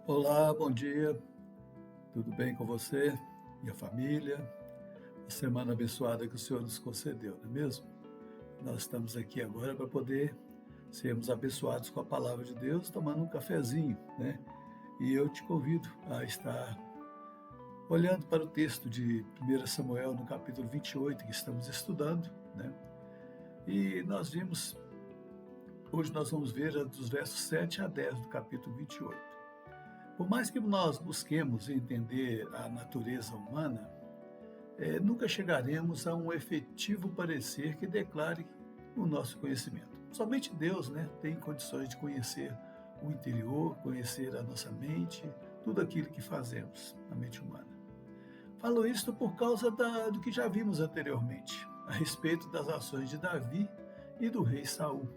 Olá, bom dia. Tudo bem com você e a família? A semana abençoada que o Senhor nos concedeu, não é mesmo? Nós estamos aqui agora para poder sermos abençoados com a palavra de Deus, tomando um cafezinho, né? E eu te convido a estar olhando para o texto de 1 Samuel, no capítulo 28, que estamos estudando, né? E hoje nós vamos ver dos versos 7 a 10 do capítulo 28. Por mais que nós busquemos entender a natureza humana, nunca chegaremos a um efetivo parecer que declare o nosso conhecimento. Somente Deus, né, tem condições de conhecer o interior, conhecer a nossa mente, tudo aquilo que fazemos na mente humana. Falo isto por causa do que já vimos anteriormente, a respeito das ações de Davi e do rei Saul,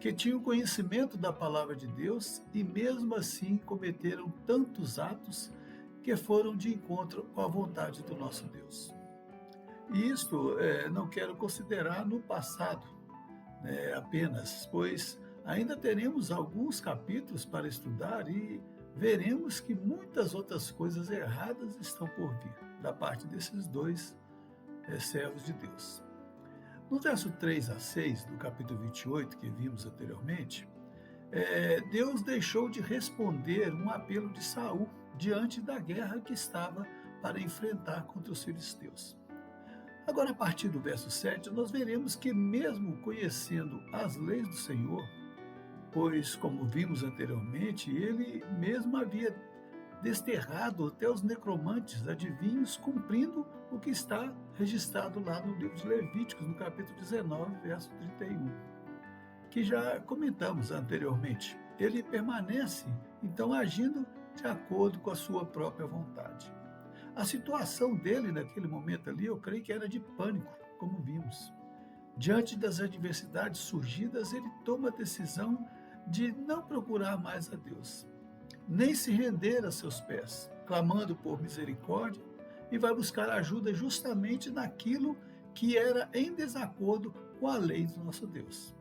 que tinham conhecimento da palavra de Deus e mesmo assim cometeram tantos atos que foram de encontro com a vontade do nosso Deus. E isto não quero considerar no passado, né, apenas, pois ainda teremos alguns capítulos para estudar e veremos que muitas outras coisas erradas estão por vir, da parte desses dois servos de Deus. No verso 3 a 6 do capítulo 28, que vimos anteriormente, Deus deixou de responder um apelo de Saul diante da guerra que estava para enfrentar contra os filisteus. Agora, a partir do verso 7, nós veremos que mesmo conhecendo as leis do Senhor, pois, como vimos anteriormente, ele mesmo havia desterrado até os necromantes, adivinhos, cumprindo o que está registrado lá no livro de Levíticos, no capítulo 19, verso 31, que já comentamos anteriormente. Ele permanece, então, agindo de acordo com a sua própria vontade. A situação dele naquele momento ali, eu creio que era de pânico, como vimos. Diante das adversidades surgidas, ele toma a decisão de não procurar mais a Deus, nem se render a seus pés, clamando por misericórdia, e vai buscar ajuda justamente naquilo que era em desacordo com a lei do nosso Deus.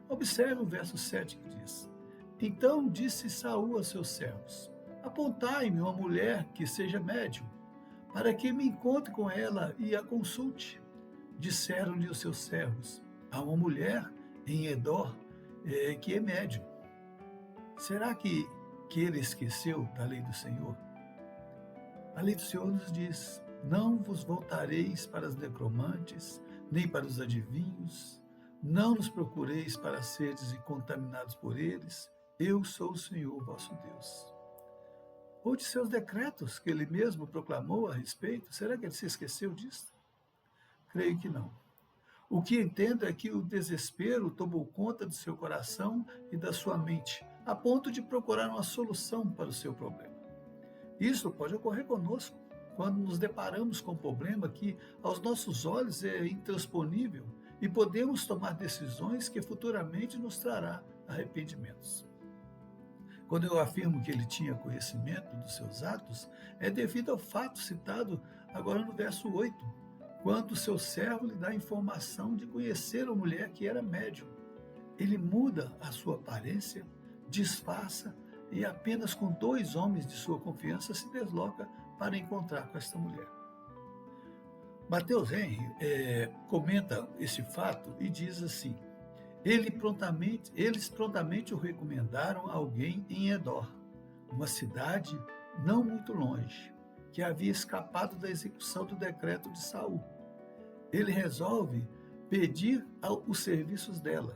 Observe o verso 7 que diz: Então disse Saul a seus servos: Apontai-me uma mulher que seja médium, para que me encontre com ela e a consulte. Disseram-lhe os seus servos: Há uma mulher em Edor que é médium. Será que ele esqueceu da lei do Senhor? A lei do Senhor nos diz: não vos voltareis para os necromantes, nem para os adivinhos, não nos procureis para seres contaminados por eles, eu sou o Senhor vosso Deus. Ou de seus decretos que ele mesmo proclamou a respeito, será que ele se esqueceu disso? Creio que não. O que entendo é que o desespero tomou conta do seu coração e da sua mente, a ponto de procurar uma solução para o seu problema. Isso pode ocorrer conosco quando nos deparamos com um problema que, aos nossos olhos, é intransponível e podemos tomar decisões que futuramente nos trará arrependimentos. Quando eu afirmo que ele tinha conhecimento dos seus atos, é devido ao fato citado agora no verso 8, quando o seu servo lhe dá a informação de conhecer a mulher que era médium. Ele muda a sua aparência, disfarça e apenas com 2 homens de sua confiança se desloca para encontrar com esta mulher. Mateus Henry comenta esse fato e diz assim: eles prontamente o recomendaram a alguém em Edor, uma cidade não muito longe, que havia escapado da execução do decreto de Saul. Ele resolve pedir os serviços dela.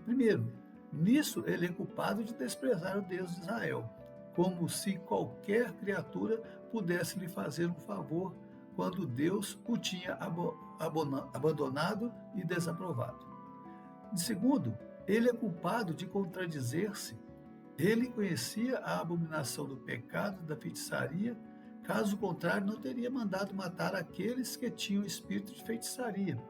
Primeiro, nisso ele é culpado de desprezar o Deus de Israel, como se qualquer criatura pudesse lhe fazer um favor quando Deus o tinha abandonado e desaprovado. Segundo, ele é culpado de contradizer-se. Ele conhecia a abominação do pecado da feitiçaria, caso contrário não teria mandado matar aqueles que tinham espírito de feitiçaria.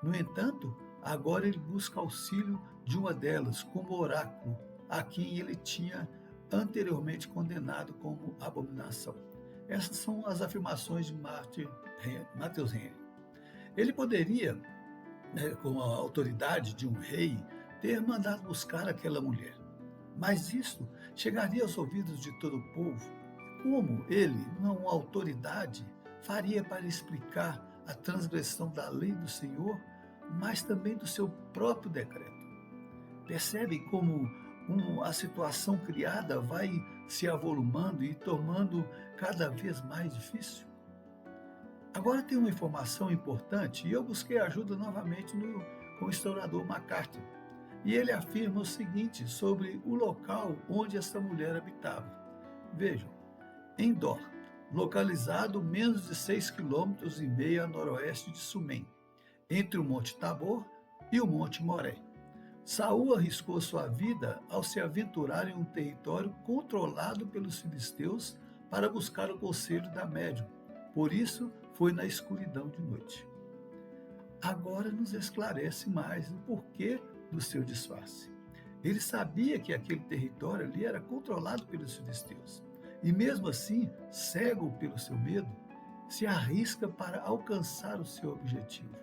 No entanto, agora ele busca auxílio de uma delas como oráculo, a quem ele tinha anteriormente condenado como abominação. Essas são as afirmações de Mateus Henry. Ele poderia, com a autoridade de um rei, ter mandado buscar aquela mulher, Mas isto chegaria aos ouvidos de todo o povo. Como ele, uma autoridade, faria para explicar a transgressão da lei do Senhor, mas também do seu próprio decreto? Percebe como a situação criada vai se avolumando e tornando cada vez mais difícil? Agora tem uma informação importante e eu busquei ajuda novamente com o historiador MacArthur. E ele afirma o seguinte sobre o local onde esta mulher habitava. Vejam, em Dor, localizado menos de 6,5 km a noroeste de Sumém, entre o Monte Tabor e o Monte Moré. Saul arriscou sua vida ao se aventurar em um território controlado pelos filisteus para buscar o conselho da médium. Por isso, foi na escuridão de noite. Agora nos esclarece mais o porquê do seu disfarce. Ele sabia que aquele território ali era controlado pelos filisteus. E mesmo assim, cego pelo seu medo, se arrisca para alcançar o seu objetivo,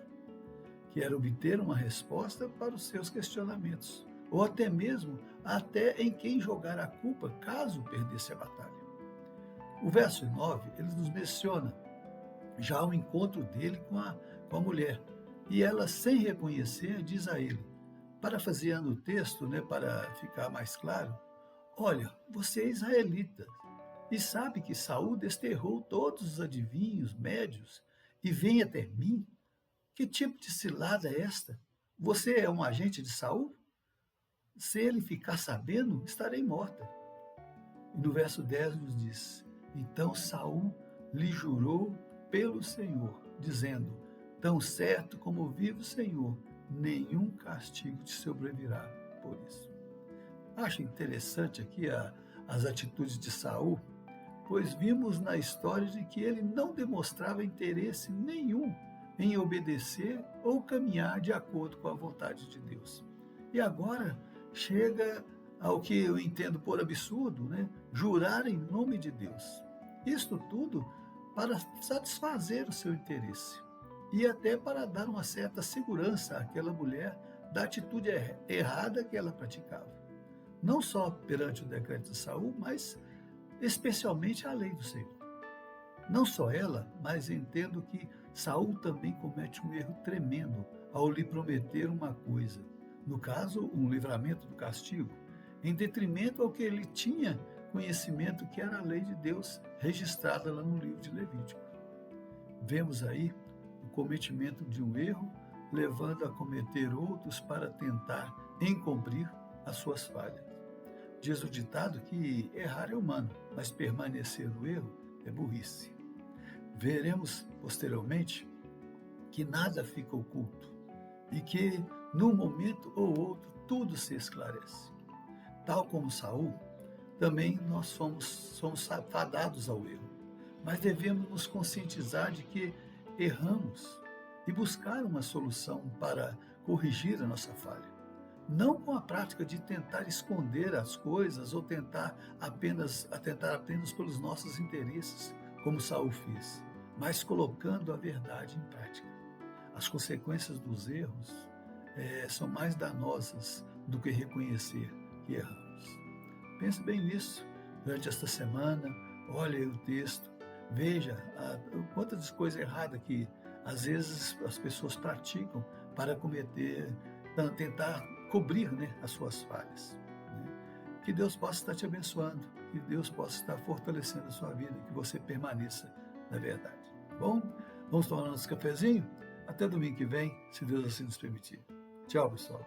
que era obter uma resposta para os seus questionamentos, ou até mesmo em quem jogar a culpa caso perdesse a batalha. O verso 9, ele nos menciona já o encontro dele com a mulher, e ela, sem reconhecer, diz a ele, parafraseando o texto, para ficar mais claro, olha, você é israelita, e sabe que Saul desterrou todos os adivinhos, médios, e vem até mim? Que tipo de cilada é esta? Você é um agente de Saul? Se ele ficar sabendo, estarei morta. E no verso 10 nos diz, então Saul lhe jurou pelo Senhor, dizendo, tão certo como vive o Senhor, nenhum castigo te sobrevirá por isso. Acho interessante aqui as atitudes de Saul, pois vimos na história de que ele não demonstrava interesse nenhum em obedecer ou caminhar de acordo com a vontade de Deus. E agora chega ao que eu entendo por absurdo, jurar em nome de Deus. Isto tudo para satisfazer o seu interesse e até para dar uma certa segurança àquela mulher da atitude errada que ela praticava. Não só perante o decreto de Saul, mas especialmente a lei do Senhor. Não só ela, mas entendo que Saul também comete um erro tremendo ao lhe prometer uma coisa, no caso, um livramento do castigo, em detrimento ao que ele tinha conhecimento, que era a lei de Deus registrada lá no livro de Levítico. Vemos aí o cometimento de um erro, levando a cometer outros para tentar encobrir as suas falhas. Diz o ditado que errar é humano, mas permanecer no erro é burrice. Veremos posteriormente que nada fica oculto e que, num momento ou outro, tudo se esclarece. Tal como Saul, também nós somos fadados ao erro, mas devemos nos conscientizar de que erramos e buscar uma solução para corrigir a nossa falha. Não com a prática de tentar esconder as coisas ou tentar apenas pelos nossos interesses, como Saul fez, mas colocando a verdade em prática. As consequências dos erros são mais danosas do que reconhecer que erramos. Pense bem nisso durante esta semana, olhe o texto, veja quantas coisas erradas que às vezes as pessoas praticam para tentar cobrir as suas falhas. Que Deus possa estar te abençoando, que Deus possa estar fortalecendo a sua vida, que você permaneça na verdade. Bom, vamos tomar nosso cafezinho? Até domingo que vem, se Deus assim nos permitir. Tchau, pessoal.